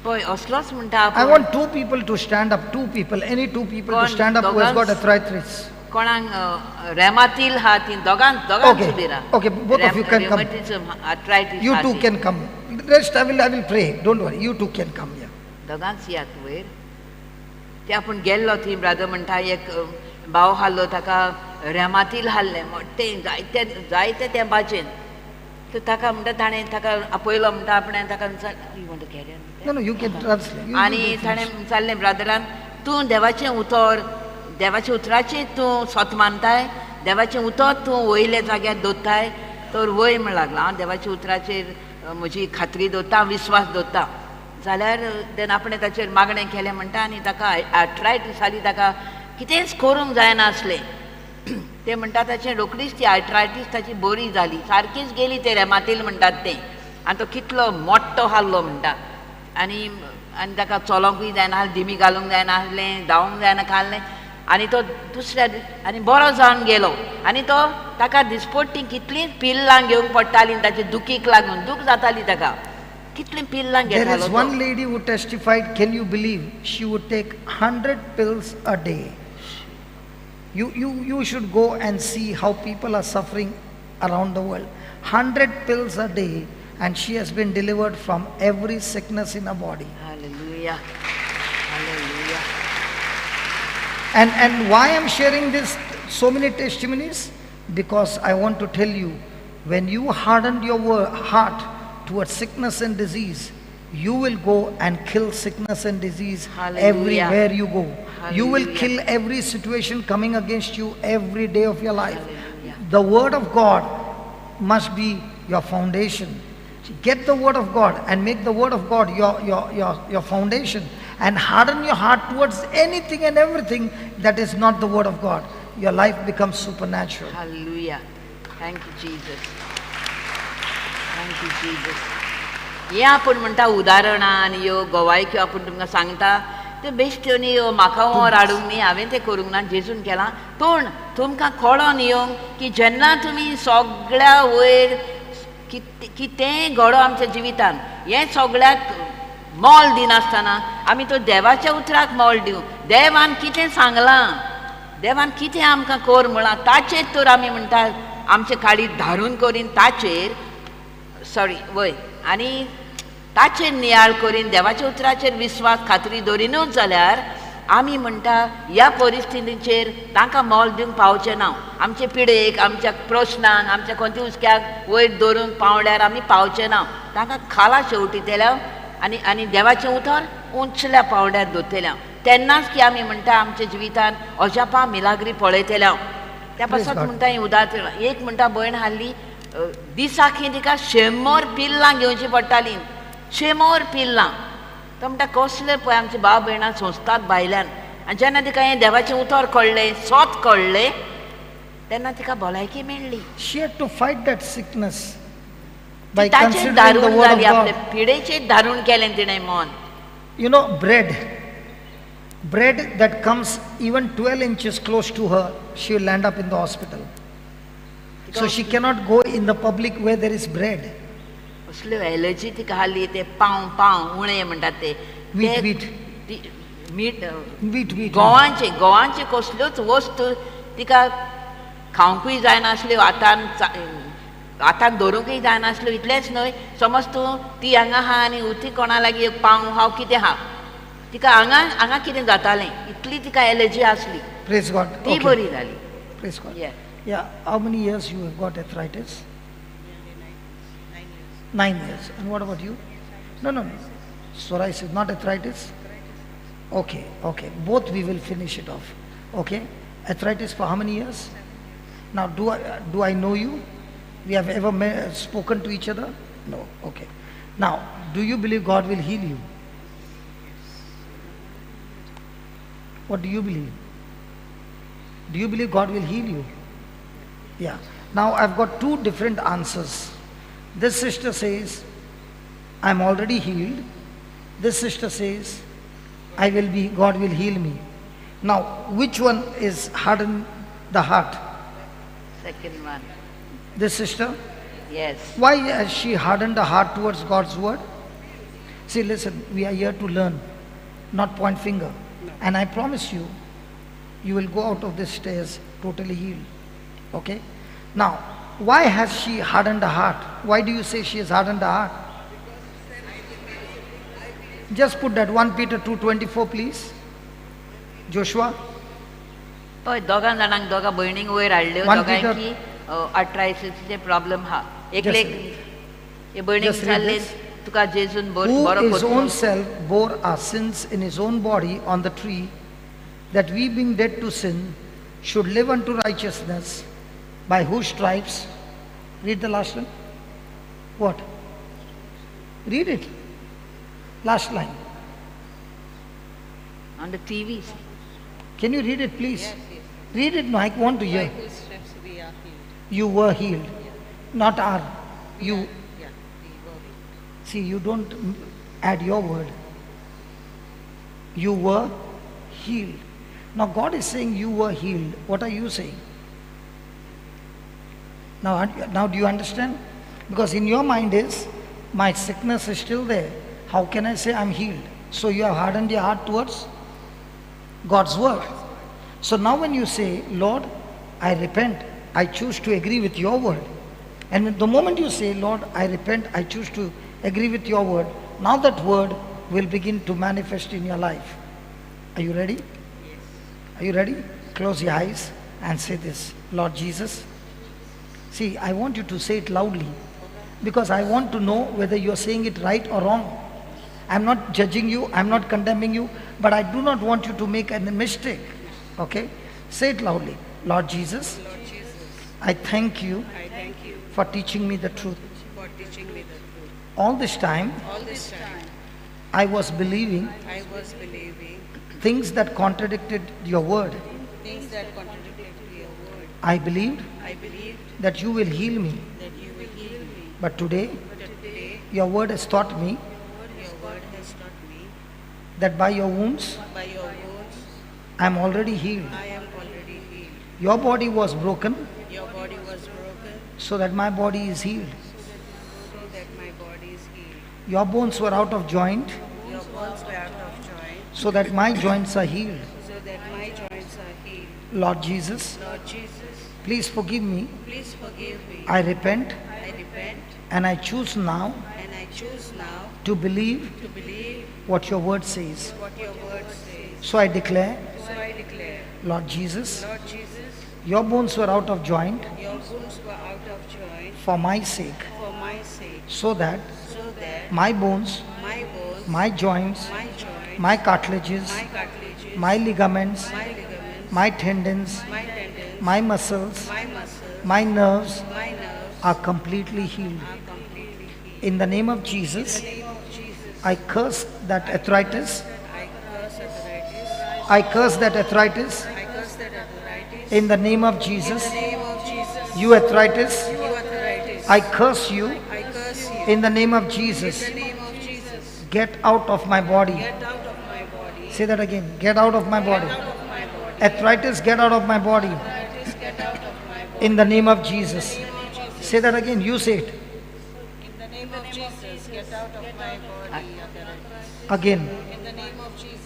पळय असलोच म्हणटा I आपूण. want two people to stand up, two people, any two people to stand up who has got arthritis. कोणाक रेमातील हा ती दोगांच Okay, उबी राहा. okay, both of you can come. Arthritis You two can come. Rest, I will pray. Don't worry. You two can come here. दोगांच यात वयर. ते आपूण गेल्लो थंय ब्रदर म्हणटा एक भाव हाल्लो ताका रेमातील हाल्लें मोठें जायते त्या भाजेन. तर ताका म्हणटा ताणें ताका आपयलो म्हणटा आपणें ताका No, you can translate. आनी ताणें विचारलें ब्रदरान तूं देवाचें उतर देवाच्या उतराचेर तूं स्वत मानताय देवाचें उतर तूं वयले जाग्यार दवरताय तर वय म्हण लागलो हांव देवाच्या उतराचेर म्हजी खात्री दवरता विस्वास दवरता जाल्यार देन आपणें ताचेर मागणें केलें म्हणटा आनी ताका आर्थरायटीस जाली ताका कितेंच करूंक जायना आसलें ते म्हणटा ताचें रोखडीच ती आर्थरायटीस ताची बरी जाली सारकीच गेली ते रेमातील म्हणटात तें आनी तो कितलो मोठ्ठो हाल्लो म्हणटा आनी आनी ताका चलोंकूय जायना दिमी घालूंक जायना आसलें धांवूंक जायना खाल्लें आनी तो दुसऱ्या आनी बरो जावन गेलो आनी तो ताका दिसपट्टी कितलींच पिल्लां घेवंक पडटालीं ताचे दुखीक लागून दूख जाताली ताका कितलीं पिल्लां There घेतालो is तो. one lady who testified, can you believe, she would take 100 pills a day. You should go and see how people are suffering around the world. 100 pills a day and she has been delivered from every sickness in her body. Hallelujah. Hallelujah. And why I'm sharing this, so many testimonies? Because I want to tell you, when you hardened your heart towards sickness and disease, you will go and kill sickness and disease. Hallelujah. Everywhere you go. You will Hallelujah. kill every situation coming against you every day of your life. Hallelujah. The word of God must be your foundation. Get the word of God and make the word of God your foundation, and harden your heart towards anything and everything that is not the word of God. Your life becomes supernatural. Hallelujah. Thank you, Jesus. Thank you, Jesus. हे आपूण म्हणटा उदाहरणां आनी ह्यो गोवायक्यो आपूण तुमकां सांगता त्यो बेश्ट्यो न्ही ह्यो म्हाका हाडूंक न्ही हांवें तें करूंक ना जेजून केलां पूण तुमकां कळोन येवंक की जेन्ना तुमी सगळ्या वयर कितेंय घडो आमच्या जिवितान हें सगळ्याक मोल दिनासतना आमी तो देवाच्या उतराक मोल दिवं देवान कितें सांगलां देवान कितें आमकां कर म्हळां ताचेर तर आमी म्हणटा आमचे काडी धारून करीन ताचेर वय आनी ताचेर नियाळ करीन देवाच्या उतराचेर विस्वास खात्री दवरिनूच जाल्यार आमी म्हणटा ह्या परिस्थितीचेर तांकां मोल दिवंक पावचें ना आमचे पिडेक आमच्या प्रश्नांक आमच्या खंयच्या हुस्क्याक वयर दवरूंक पावल्यार आमी पावचे ना तांकां खाला शेवटी तेल्या आनी देवाचें उतर उंचल्या पावड्यार दवरतल्या तेन्नाच की आमी म्हणटा आमच्या जिवितान अजापा मिलाग्री पळयतल्या त्या पासत म्हणटा हें उदाहरण एक म्हणटा भयण हाल्ली दिसाखी तिका 100 पिल्लां घेवची पडटालीं 100 पिल्लां तो म्हणटा कसले पळय आमचे भाव भयणां सोंसतात भायल्यान आनी जेन्ना तिका हें देवाचें उतर कळ्ळें सोत कळ्ळें तेन्ना तिका भलायकी मेळ्ळी She had to fight that sickness by ताचेर considering the धारून word of जाली आपले God. पिडेचेर धारून केलें तिणें मन You know, bread that comes even 12 inches close to her, she will land up in the hospital. So she cannot go in the public where there is bread. असल्यो allergy तिका हाल्ली ते पाव उणे म्हणटात ते Wheat. मीठ गोवांचे कसल्योच वस्तू तिका खावंकूय जायनासल्यो हातान दवरूंकूय जायनासल्यो इतलेंच न्हय समज तूं ती हांगा आहा आनी उती कोणा लागीं एक पाव हांव कितें आहा तिका हांगा कितें जातालें इतली तिका एलर्जी आसली Praise God. ती बरी जाली Praise God. Yeah. Yeah. How many years you have got arthritis? 9 years. And what about you? No. Psoriasis, not arthritis? Okay. Both we will finish it off. Okay. Arthritis for how many years? Now, do I know you? We have ever spoken to each other? No. Okay. Now, do you believe God will heal you? What do you believe? Do you believe God will heal you? Yeah. Now I've got two different answers. This sister says, I'm already healed. This sister says, God will heal me. Now, which one is hardened the heart? Second one. This sister? Yes. Why has she hardened the heart towards God's word? See, listen, we are here to learn, not point finger. And I promise you, you will go out of this stairs totally healed. Okay? Now, why has she hardened the heart? Why do you say she has hardened the heart? Just put that 1 Peter 2:24, please. Joshua. हय दोगां जाणांक दोगां भयणींक वयर हाडल्यो One दोगांयकी आर्थरायटिसाचे problem हा एकलेक हे भयणीक just read सांगलें this. तुका जेजून Who बरो his करतलो own self bore our sins in his own body on the tree, that we being dead to sin should live unto righteousness, by whose stripes, read the last one. What? Read it. Last line. on the TV. Can you read it, please? Yes, yes. Read it. No, I want to By hear. whose stripes we are healed. You were healed, not our. We You are- yeah, we were healed. see. You don't add your word. You were healed. Now God is saying you were healed. What are you saying? Now do you understand? Because in your mind is, my sickness is still there. How can I say I'm healed? So you have hardened your heart towards God's word. So now when you say, Lord, I repent, I choose to agree with your word. And the moment you say, Lord, I repent, I choose to agree with your word, now that word will begin to manifest in your life. Are you ready? Yes. Are you ready? Close your eyes and say this. Lord Jesus. See, I want you to say it loudly because I want to know whether you are saying it right or wrong. I'm not judging you, I'm not condemning you, but I do not want you to make a mistake. Okay? Say it loudly. Lord Jesus, Lord Jesus, I thank you I thank you for teaching me the truth. for teaching me the truth. All this time, All this time, I was believing I was believing things that contradicted your word. things that contradicted your word. I believed I believed that you will heal me. that you will heal me. But today, But today, your word has taught me your word has taught me that by your wounds, by your words, I am already healed. I am already healed. Your body was broken Your body was broken so that my body is healed. so that my body is healed. Your bones were out of joint Your bones were out of joint so that my joints are healed. so that my joints are healed. Lord Jesus, Lord Jesus, please forgive me. please forgive me. I repent I repent and I choose now and I choose now to believe to believe what your word says. what your word says. So I declare, So I declare, Lord Jesus, Lord Jesus, your bones were out of joint your wounds were out of joint for my sake, for my sake, so that so that my bones, my bones, my joints, my joints, my cartilages, my cartilages, my ligaments, my ligaments, my tendons, my tendons, my muscles, my muscles, my nerves my nerves are completely healed. are completely healed. In the name of Jesus, In the name of Jesus, I curse that arthritis. I curse arthritis. I curse that arthritis. I curse that arthritis. In the name of In Jesus, the name of Jesus, you arthritis, you arthritis. I curse you. I curse you. In the name of In Jesus, the name of Jesus, get out of my body. get out of my body. Say that again. Get out of my body. Get out of my body. Arthritis, get out of my body. Arthritis, get out of my body. In the name of Jesus. In the name of Jesus. Say that again. You say it. In the name of Jesus, get out of my body. Arthritis. Again. In the name of Jesus,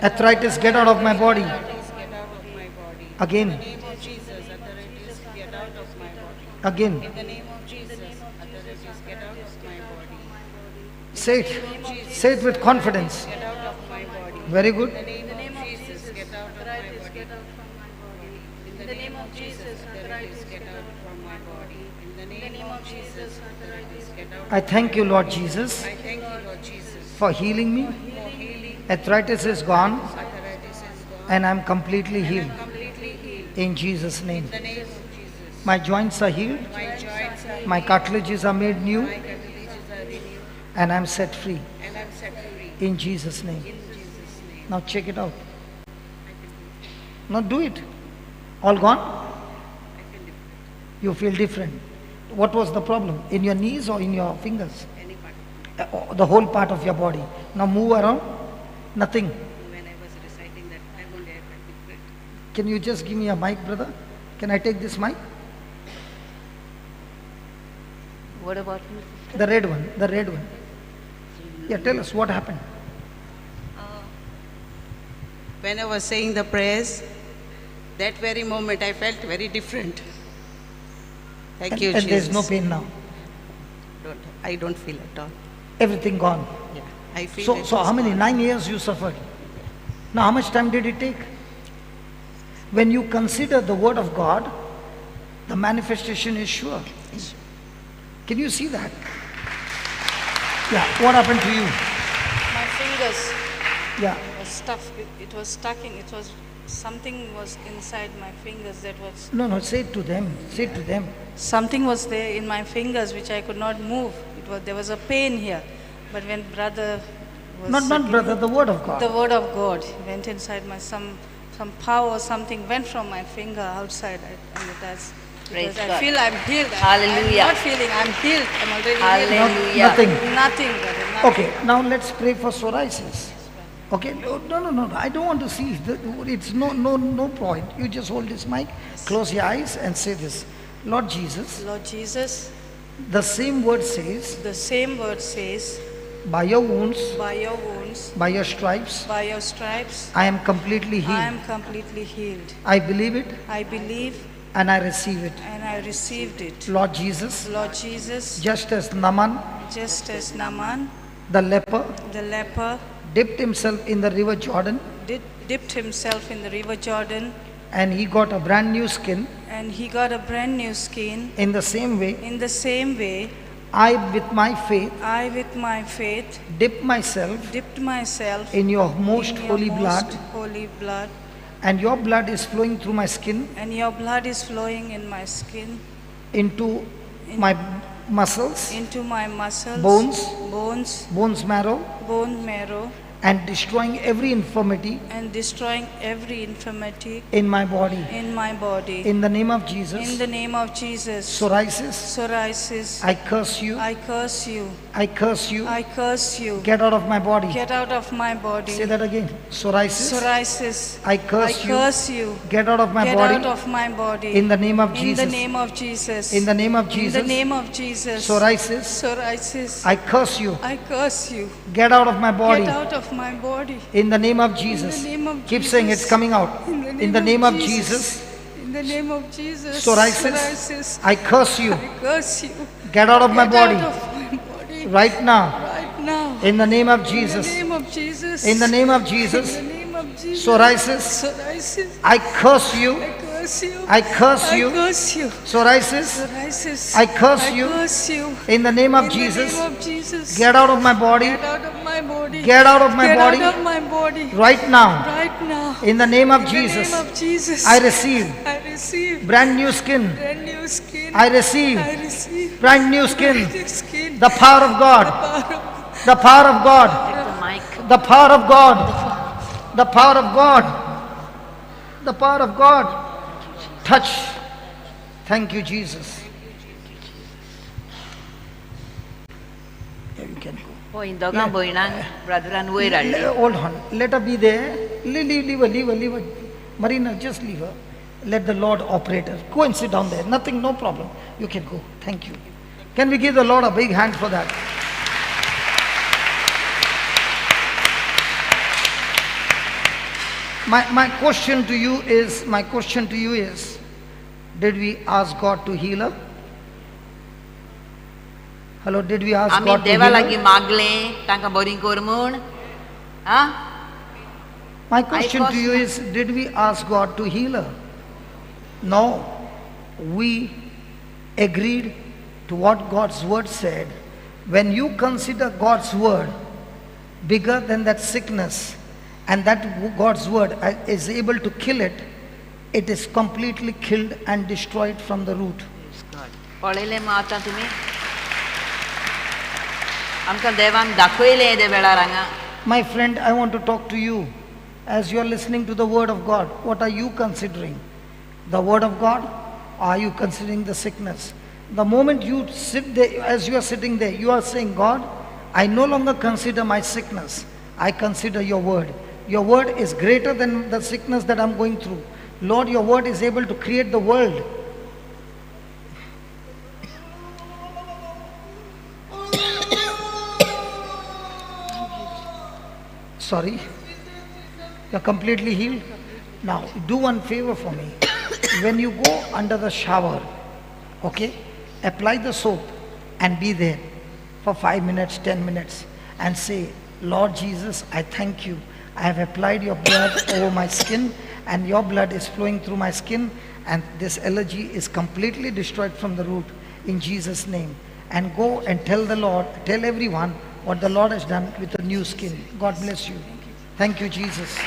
Arthritis, get out of my body. arthritis, get out of my body. Again. In the name of Jesus, arthritis, get out of my body. Again. In the name of Jesus, arthritis, get out of my body. Say it. Say it with confidence. Get out of my body. Very good. In the name of Jesus, get out of my body. In the name of Jesus, arthritis, get out from my body. In the name of Jesus, arthritis, get out. I thank you, Lord Jesus, I thank you, Lord Jesus, for healing me. for healing. Arthritis is gone Arthritis is gone. and I'm completely healed. Completely healed. In Jesus' name. In the name of Jesus. My joints are healed. My joints are My cartilages are made new my cartilages are renewed, and I'm set free. and I'm set free. In Jesus' name. In Jesus' name. Now check it out. I can do it. Now do it. All gone? I can do it. You feel different. What was the problem? In your knees or in your fingers? Any part. The whole part of your body. Now move around. Nothing. When I was reciting that, I won't dare to quit. Can you just give me a mic, brother? Can I take this mic? What about you? The red one. The red one. Yeah, tell us what happened. When I was saying the prayers, that very moment I felt very different. Thank you, And Jesus. there's no pain now. I don't feel at all. Everything gone. Yeah, I feel So, it so was how many? gone. 9 years you suffered. Now, how much time did it take? When you consider the word of God, the manifestation is sure. Can you see that? Yeah. What happened to you? My fingers Yeah. was stuck. It was stucking. It was something was inside my fingers that was. No, no. Say it to them. Say it to them. Something was there in my fingers which I could not move. There was a pain here, but when brother was Not sitting- brother. The word of the God. word of God went inside my some power or something went from my finger outside, and it has. Praise Because I God. feel I'm healed. Hallelujah. I'm not feeling. I'm healed. I'm already Hallelujah. healed. Nothing. Nothing, brother. Nothing. Okay. Now let's pray for psoriasis. Okay. No, no, no. I don't want to see. It's no point. You just hold this mic, close your eyes, and say this. Lord Jesus, Lord Jesus, the same word says, the same word says, by your wounds, by your wounds, by your stripes, by your stripes, I am completely I healed. am completely healed. I believe it I believe and I receive it. and I received it. Lord Jesus, Lord Jesus, just as Naaman, just as Naaman, the leper, the leper, dipped himself in the river Jordan dipped himself in the river Jordan, and he got a brand new skin, and he got a brand new skin. in the same way, In the same way, I, with my faith, I with my faith dip myself dipped myself in your most in your holy most blood, holy blood, and your blood is flowing through my skin and your blood is flowing in my skin, into my muscles, into my muscles, bones, bones marrow, bone marrow, and destroying every infirmity and destroying every infirmity in my body. in my body. In the name of In Jesus, the name of Jesus, psoriasis, psoriasis, I curse you, I curse you. I curse you, I curse you. get out of my body. Get out of my body. Say that again. Psoriasis, Psoriasis, I I curse you, curse you. get out of my Get out body. of my body. In the name of In the Jesus, name of Jesus. in the name of In Jesus, the name of Jesus. psoriasis, Psoriasis, I curse you, I curse you. get out of my body. Get out of my body. In the name of Jesus, In the name of keep saying it's Jesus. coming out. In the name of Jesus, In the name of Jesus. psoriasis, I curse you, I curse you. get out of my Get body out of my body. right now. Right now. In the name of In the Jesus, name of Jesus. in the name of In Jesus, the name of Jesus. psoriasis, Psoriasis. I curse you, I curse you. I curse I you, curse you. psoriasis, Psoriasis. I curse you. curse you. in the name of In Jesus, the name of Jesus. get out of my body, Get out of my body. get out of my Get body out of my body. right now. Right now. In the name of In Jesus, the name of Jesus. I receive I receive brand new skin. brand new skin. I receive I receive brand new skin. brand new skin. The power of God, the power of God, Take the mic. the power of God, the power of God, the power of God. Touch. Thank you, Jesus. Yeah, you can go. Point dogang boinang bradaran way rally. Hold on. Let her be there. Leave her. Marina, just leave her. Let the Lord operate her. Go and sit down there. Nothing, no problem. You can go. Thank you. Can we give the Lord a big hand for that? My question to you is, did we ask God to heal her? Hello, did we ask Ami God to heal deva lagi her? magle tangka boring kormun. Ha? My question to you question- is, did we ask God to heal her? No. We agreed to what God's word said. When you consider God's word bigger than that sickness, and that God's word is able to kill it, it is completely killed and destroyed from the root. पळेले मग आता तुम्ही आमकां देवान दाखयलें दे वेळार हांगा My friend, I want to talk to you. As you are listening to the word of God, what are you considering? The word of God? Or are you considering the sickness? The moment you sit there, as you are sitting there, you are saying, God, I no longer consider my sickness. I consider your word. Your word is greater than the sickness that I'm going through. Lord, your word is able to create the world. Sorry? You're completely healed? Now, do one favor for me. When you go under the shower, okay, apply the soap and be there for 5 minutes, 10 minutes and say, Lord Jesus, I thank you. I have applied your blood over my skin and your blood is flowing through my skin and this allergy is completely destroyed from the root in Jesus' name. And go and tell the Lord, tell everyone what the Lord has done with the new skin. God bless you. Thank you, Jesus.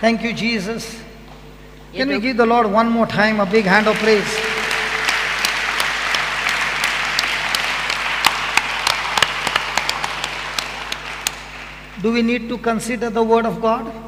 Thank you, Jesus. Can we give the Lord one more time a big hand of praise? Do we need to consider the word of God?